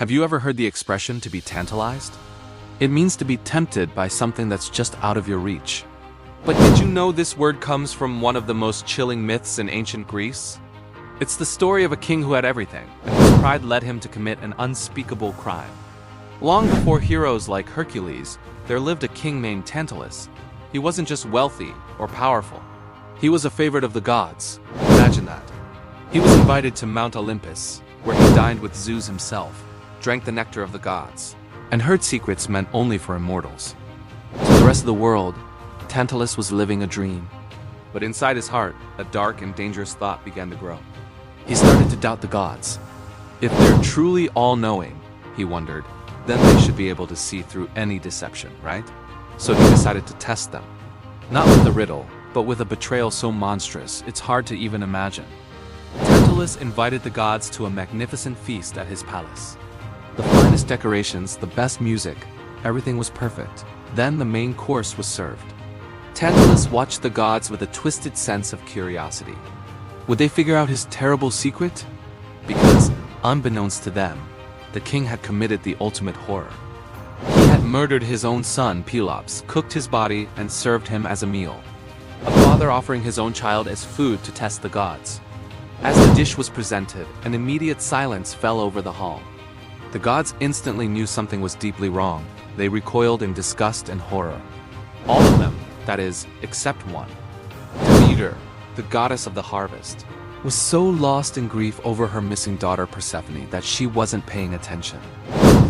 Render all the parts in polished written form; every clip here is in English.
Have you ever heard the expression to be tantalized? It means to be tempted by something that's just out of your reach. But did you know this word comes from one of the most chilling myths in ancient Greece? It's the story of a king who had everything, and whose pride led him to commit an unspeakable crime. Long before heroes like Hercules, there lived a king named Tantalus. He wasn't just wealthy or powerful. He was a favorite of the gods. Imagine that. He was invited to Mount Olympus, where he dined with Zeus himself, drank the nectar of the gods, and heard secrets meant only for immortals. To the rest of the world, Tantalus was living a dream. But inside his heart, a dark and dangerous thought began to grow. He started to doubt the gods. If they're truly all-knowing, he wondered, then they should be able to see through any deception, right? So he decided to test them. Not with a riddle, but with a betrayal so monstrous, it's hard to even imagine. Tantalus invited the gods to a magnificent feast at his palace. The finest decorations, the best music, everything was perfect. Then the main course was served. Tantalus watched the gods with a twisted sense of curiosity. Would they figure out his terrible secret? Because, unbeknownst to them, the king had committed the ultimate horror. He had murdered his own son, Pelops, cooked his body, and served him as a meal. A father offering his own child as food to test the gods. As the dish was presented, an immediate silence fell over the hall. The gods instantly knew something was deeply wrong. They recoiled in disgust and horror. All of them, that is, except one. Demeter, the goddess of the harvest, was so lost in grief over her missing daughter Persephone that she wasn't paying attention.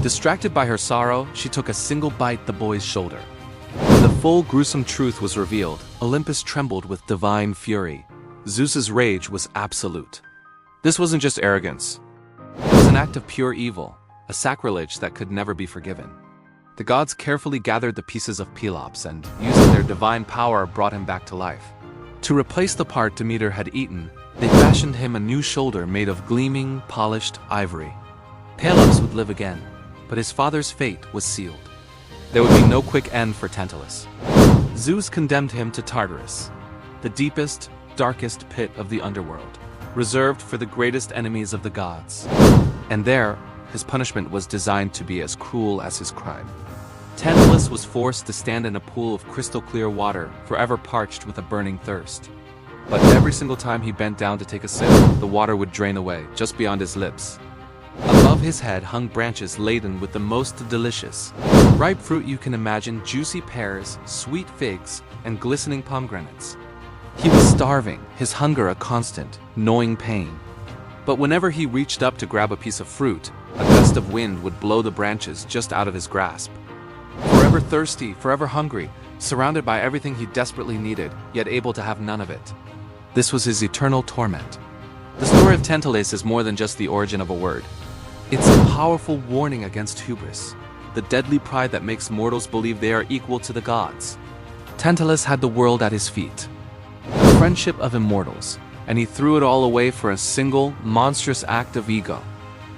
Distracted by her sorrow, she took a single bite the boy's shoulder. When the full gruesome truth was revealed, Olympus trembled with divine fury. Zeus's rage was absolute. This wasn't just arrogance. It was an act of pure evil, a sacrilege that could never be forgiven. The gods carefully gathered the pieces of Pelops and, using their divine power, brought him back to life. To replace the part Demeter had eaten, they fashioned him a new shoulder made of gleaming, polished ivory. Pelops would live again, but his father's fate was sealed. There would be no quick end for Tantalus. Zeus condemned him to Tartarus, the deepest, darkest pit of the underworld, reserved for the greatest enemies of the gods. And there, his punishment was designed to be as cruel as his crime. Tantalus was forced to stand in a pool of crystal-clear water, forever parched with a burning thirst. But every single time he bent down to take a sip, the water would drain away, just beyond his lips. Above his head hung branches laden with the most delicious, ripe fruit you can imagine: juicy pears, sweet figs, and glistening pomegranates. He was starving, his hunger a constant, gnawing pain. But whenever he reached up to grab a piece of fruit, a gust of wind would blow the branches just out of his grasp. Forever thirsty, forever hungry, surrounded by everything he desperately needed, yet able to have none of it. This was his eternal torment. The story of Tantalus is more than just the origin of a word. It's a powerful warning against hubris, the deadly pride that makes mortals believe they are equal to the gods. Tantalus had the world at his feet, the friendship of immortals, and he threw it all away for a single, monstrous act of ego.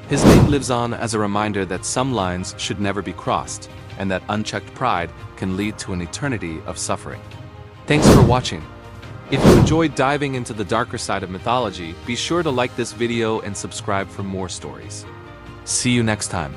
His name lives on as a reminder that some lines should never be crossed, and that unchecked pride can lead to an eternity of suffering. Thanks for watching. If you enjoyed diving into the darker side of mythology, be sure to like this video and subscribe for more stories. See you next time.